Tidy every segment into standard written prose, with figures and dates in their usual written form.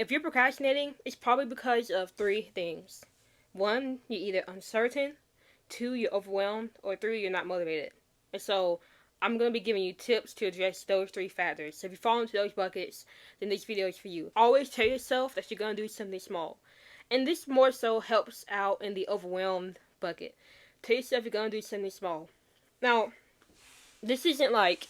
If you're procrastinating, it's probably because of three things. One, you're either uncertain. Two, you're overwhelmed. Or three, you're not motivated. And so, I'm going to be giving you tips to address those three factors. So if you fall into those buckets, then this video is for you. Always tell yourself that you're going to do something small. And this more so helps out in the overwhelmed bucket. Tell yourself you're going to do something small. Now, this isn't like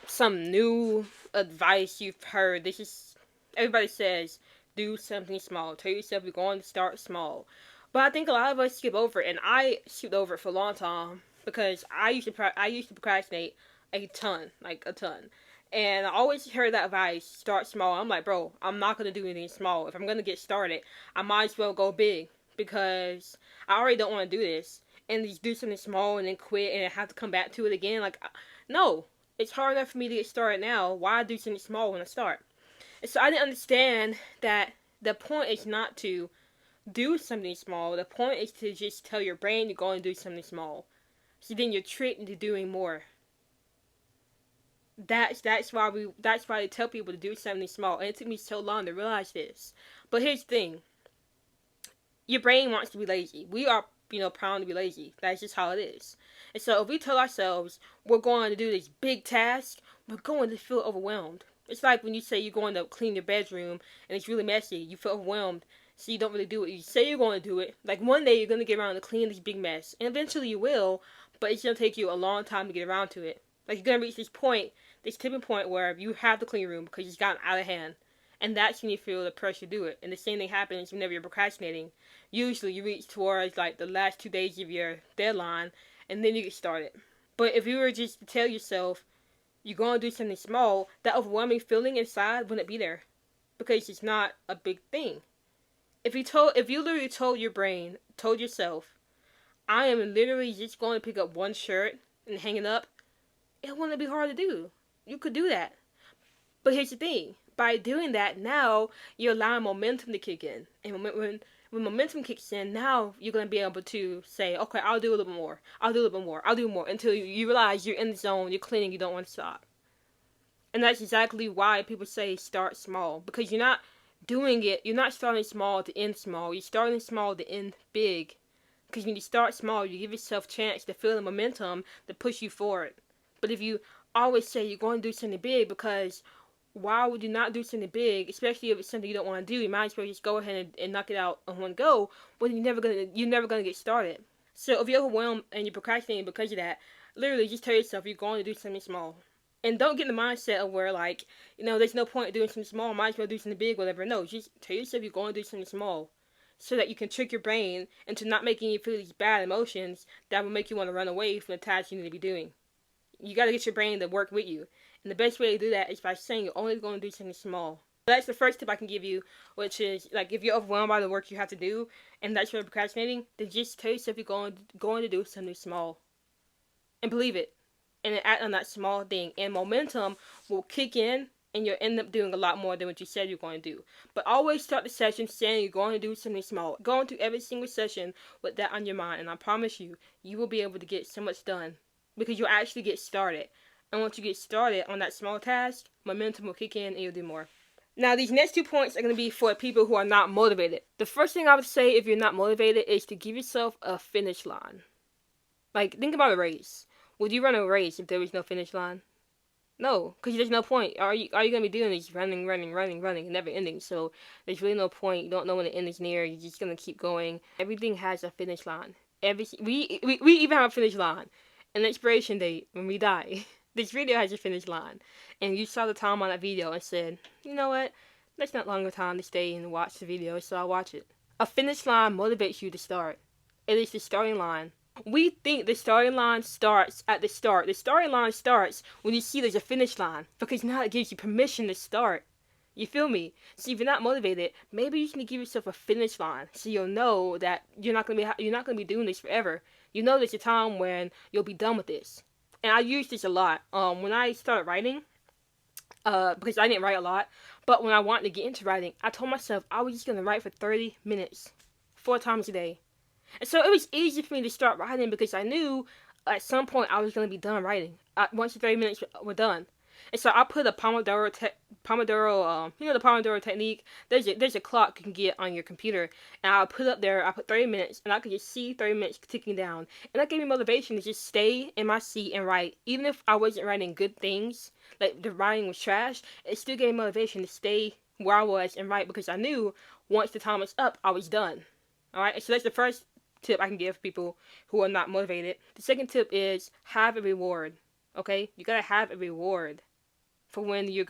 some new advice you've heard. This is, everybody says, do something small. Tell yourself you're going to start small. But I think a lot of us skip over it, and I skipped over it for a long time because I used to procrastinate a ton, like a ton. And I always heard that advice, start small. I'm like, bro, I'm not going to do anything small. If I'm going to get started, I might as well go big because I already don't want to do this. And just do something small and then quit and have to come back to it again. Like, no. It's hard enough for me to get started now. Why do something small when I start? And so I didn't understand that the point is not to do something small. The point is to just tell your brain you're going to do something small. So then you're tricked into doing more. That's why they tell people to do something small. And it took me so long to realize this. But here's the thing. Your brain wants to be lazy. We are, prone to be lazy. That's just how it is. And so if we tell ourselves we're going to do this big task, we're going to feel overwhelmed. It's like when you say you're going to clean your bedroom and it's really messy. You feel overwhelmed, so you don't really do it. You say you're going to do it. Like one day you're going to get around to clean this big mess. And eventually you will, but it's going to take you a long time to get around to it. Like you're going to reach this tipping point where you have to clean your room because it's gotten out of hand. And that's when you feel the pressure to do it. And the same thing happens whenever you're procrastinating. Usually you reach towards like the last 2 days of your deadline and then you get started. But if you were just to tell yourself you're going to do something small, that overwhelming feeling inside wouldn't be there. Because it's not a big thing. If you literally told your brain, told yourself, I am literally just going to pick up one shirt and hang it up, it wouldn't be hard to do. You could do that. But here's the thing. By doing that, now you're allowing momentum to kick in. And when momentum kicks in, now you're going to be able to say, okay, I'll do a little bit more. I'll do a little bit more. I'll do more. Until you realize you're in the zone, you're cleaning, you don't want to stop. And that's exactly why people say start small. Because you're not doing it, you're not starting small to end small. You're starting small to end big. Because when you start small, you give yourself a chance to feel the momentum to push you forward. But if you always say you're going to do something big because why would you not do something big, especially if it's something you don't want to do? You might as well just go ahead and knock it out in one go. When you're never gonna get started. So if you're overwhelmed and you're procrastinating because of that, literally just tell yourself you're going to do something small. And don't get in the mindset of where like, there's no point in doing something small. Might as well do something big, whatever. No, just tell yourself you're going to do something small, so that you can trick your brain into not making you feel these bad emotions that will make you want to run away from the task you need to be doing. You got to get your brain to work with you. And the best way to do that is by saying you're only going to do something small. That's the first tip I can give you, which is, like, if you're overwhelmed by the work you have to do, and that's why you're procrastinating, then just tell yourself you're going to do something small. And believe it. And then act on that small thing. And momentum will kick in, and you'll end up doing a lot more than what you said you're going to do. But always start the session saying you're going to do something small. Go into every single session with that on your mind, and I promise you, you will be able to get so much done. Because you'll actually get started. And once you get started on that small task, momentum will kick in and you'll do more. Now, these next 2 points are going to be for people who are not motivated. The first thing I would say if you're not motivated is to give yourself a finish line. Like, think about a race. Would you run a race if there was no finish line? No, because there's no point. Are you going to be doing this running, and never ending? So there's really no point. You don't know when the end is near. You're just going to keep going. Everything has a finish line. We even have a finish line. An expiration date when we die. This video has a finish line. And you saw the time on that video and said, you know what? That's not long a time to stay and watch the video, so I'll watch it. A finish line motivates you to start. It is the starting line. We think the starting line starts at the start. The starting line starts when you see there's a finish line. Because now it gives you permission to start. You feel me? So if you're not motivated, maybe you can give yourself a finish line. So you'll know that you're not gonna be doing this forever. You know there's a time when you'll be done with this. And I use this a lot. When I started writing, because I didn't write a lot, but when I wanted to get into writing, I told myself I was just going to write for 30 minutes, 4 times a day. And so it was easy for me to start writing because I knew at some point I was going to be done writing. Once the 30 minutes were done. And so I put a Pomodoro, the Pomodoro technique. There's a clock you can get on your computer, and I put up there. I put 30 minutes, and I could just see 30 minutes ticking down, and that gave me motivation to just stay in my seat and write, even if I wasn't writing good things, like the writing was trash. It still gave me motivation to stay where I was and write, because I knew once the time was up, I was done. All right, so that's the first tip I can give people who are not motivated. The second tip is have a reward. Okay, you gotta have a reward for when you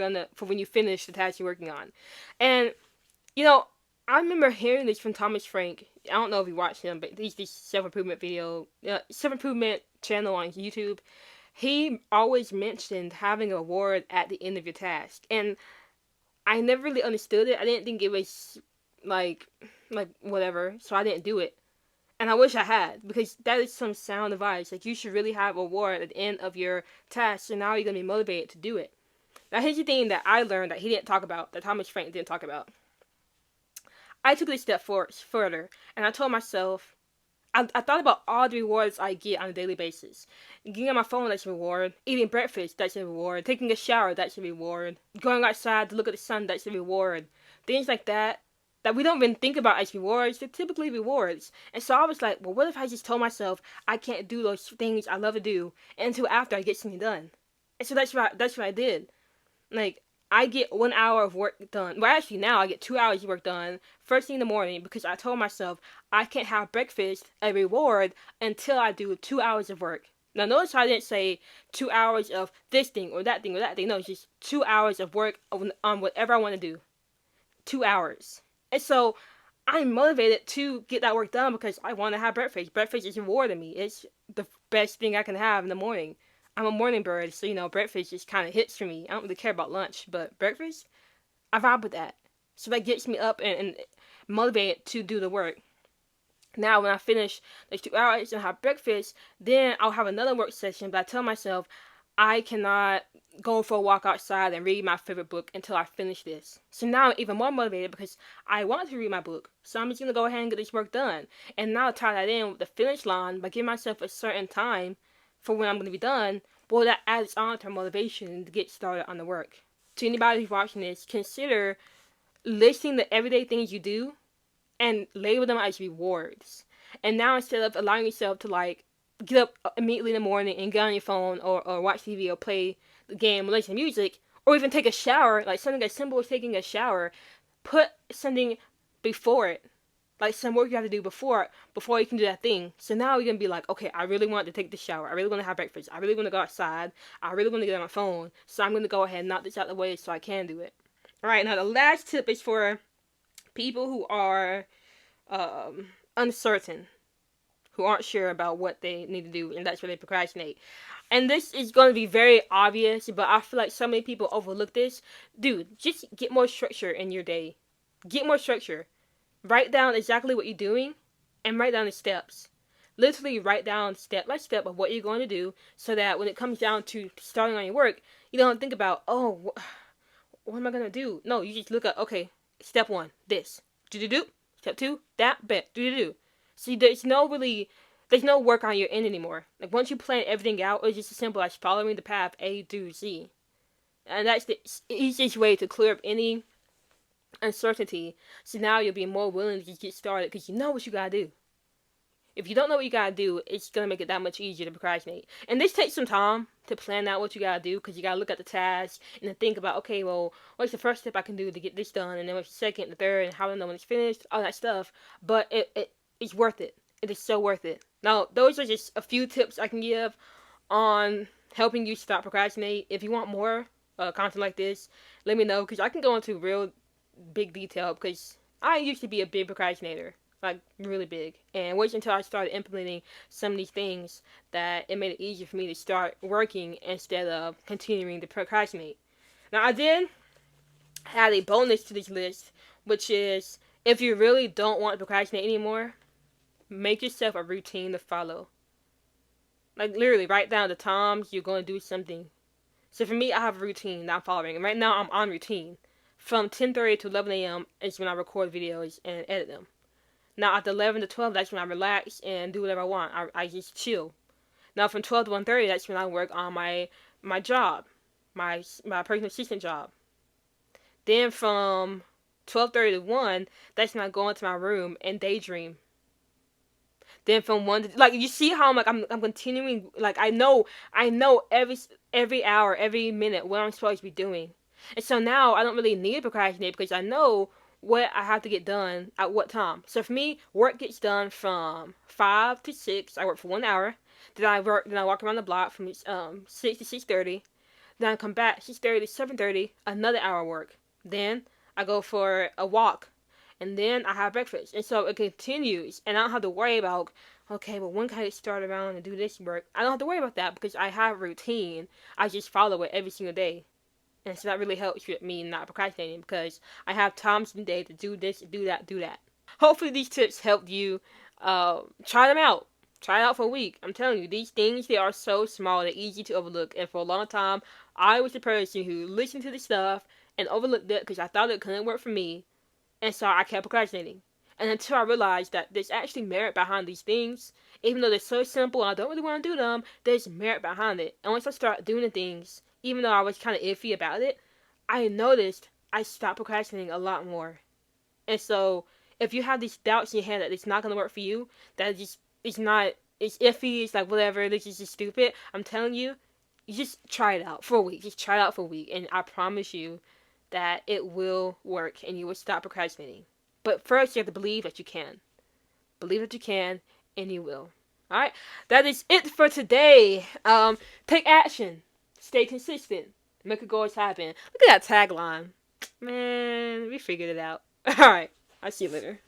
finish the task you're working on. And I remember hearing this from Thomas Frank. I don't know if you watched him, but he's this self-improvement channel on YouTube. He always mentioned having a reward at the end of your task, and I never really understood it. I didn't think it was like whatever, so I didn't do it. And I wish I had, because that is some sound advice. Like, you should really have a reward at the end of your task, so now you're going to be motivated to do it. Now, here's the thing that I learned that he didn't talk about, that Thomas Frank didn't talk about. I took this step further, and I told myself, I thought about all the rewards I get on a daily basis. Getting on my phone, that's a reward. Eating breakfast, that's a reward. Taking a shower, that's a reward. Going outside to look at the sun, that's a reward. Things like that we don't even think about as rewards, they're typically rewards. And so I was like, well, what if I just told myself I can't do those things I love to do until after I get something done? And so that's what I did. Like, I get 1 hour of work done. Well, actually, now I get 2 hours of work done first thing in the morning, because I told myself I can't have breakfast, a reward, until I do 2 hours of work. Now, notice I didn't say 2 hours of this thing or that thing or that thing. No, it's just 2 hours of work on whatever I want to do. 2 hours. And so I'm motivated to get that work done because I want to have breakfast. Breakfast is rewarding me. It's the best thing I can have in the morning. I'm a morning bird, so breakfast just kind of hits for me. I don't really care about lunch, but breakfast, I vibe with that. So that gets me up and motivated to do the work. Now, when I finish those 2 hours and have breakfast, then I'll have another work session, but I tell myself I cannot go for a walk outside and read my favorite book until I finish this. So now I'm even more motivated because I want to read my book. So I'm just going to go ahead and get this work done. And now tie that in with the finish line by giving myself a certain time for when I'm going to be done. Well, that adds on to motivation to get started on the work. To anybody who's watching this, consider listing the everyday things you do and label them as rewards. And now, instead of allowing yourself to get up immediately in the morning and get on your phone or watch TV or play the game or listen to music, or even take a shower, like something as simple as taking a shower, put something before it, like some work you have to do before you can do that thing. So now you're going to be like, okay, I really want to take the shower, I really want to have breakfast, I really want to go outside, I really want to get on my phone, so I'm going to go ahead and knock this out of the way so I can do it. Alright, now the last tip is for people who are uncertain, who aren't sure about what they need to do, and that's where they procrastinate. And this is going to be very obvious, but I feel like so many people overlook this. Dude, just get more structure in your day. Get more structure. Write down exactly what you're doing, and write down the steps. Literally write down step by step of what you're going to do, so that when it comes down to starting on your work, you don't think about, what am I going to do? No, you just look at, okay, step 1, this. Do-do-do. Step 2, that, bet. Do-do-do. See, there's no work on your end anymore. Like, once you plan everything out, it's just as simple as following the path A to Z. And that's the easiest way to clear up any uncertainty. So now you'll be more willing to just get started because you know what you gotta do. If you don't know what you gotta do, it's gonna make it that much easier to procrastinate. And this takes some time to plan out what you gotta do, because you gotta look at the task and then think about, okay, well, what's the first step I can do to get this done, and then what's the second, the third, and how do I know when it's finished, all that stuff. But it's worth it. It is so worth it. Now, those are just a few tips I can give on helping you stop procrastinate. If you want more content like this, let me know, because I can go into real big detail, because I used to be a big procrastinator, like really big, and wait until I started implementing some of these things that it made it easier for me to start working instead of continuing to procrastinate. Now, I did add a bonus to this list, which is, if you really don't want to procrastinate anymore, make yourself a routine to follow. Like, literally, write down the times you're going to do something. So for me, I have a routine that I'm following, and right now I'm on routine. From 10:30 to 11 a.m. is when I record videos and edit them. Now, after 11 to 12, that's when I relax and do whatever I want. I just chill. Now, from 12 to 1:30, that's when I work on my job. my personal assistant job. Then from 12:30 to 1, that's when I go into my room and daydream. Then from 1 to, like, you see how I'm continuing, like, I know every hour, every minute what I'm supposed to be doing. And so now I don't really need to procrastinate because I know what I have to get done at what time. So for me, work gets done from 5 to 6. I work for 1 hour. Then I walk around the block from 6 to 6:30. Then I come back 6:30 to 7:30, another hour work. Then I go for a walk, and then I have breakfast. And so it continues, and I don't have to worry about, okay, well, when can I start around and do this work? I don't have to worry about that because I have a routine. I just follow it every single day. And so that really helps with me not procrastinating because I have times in the day to do this, do that, do that. Hopefully these tips helped you. Try them out. Try it out for a week. I'm telling you, these things, they are so small, they're easy to overlook. And for a long time, I was the person who listened to the stuff and overlooked it because I thought it couldn't work for me. And so I kept procrastinating. And until I realized that there's actually merit behind these things, even though they're so simple and I don't really want to do them, there's merit behind it. And once I start doing the things, even though I was kind of iffy about it, I noticed I stopped procrastinating a lot more. And so, if you have these doubts in your head that it's not going to work for you, that it's not, it's iffy, it's like whatever, this is just stupid, I'm telling you, you just try it out for a week. Just try it out for a week. And I promise you that it will work and you will stop procrastinating. But first, you have to believe that you can. Believe that you can, and you will. Alright? That is it for today. Take action. Stay consistent. Make your goals happen. Look at that tagline. Man, we figured it out. Alright. I'll see you later.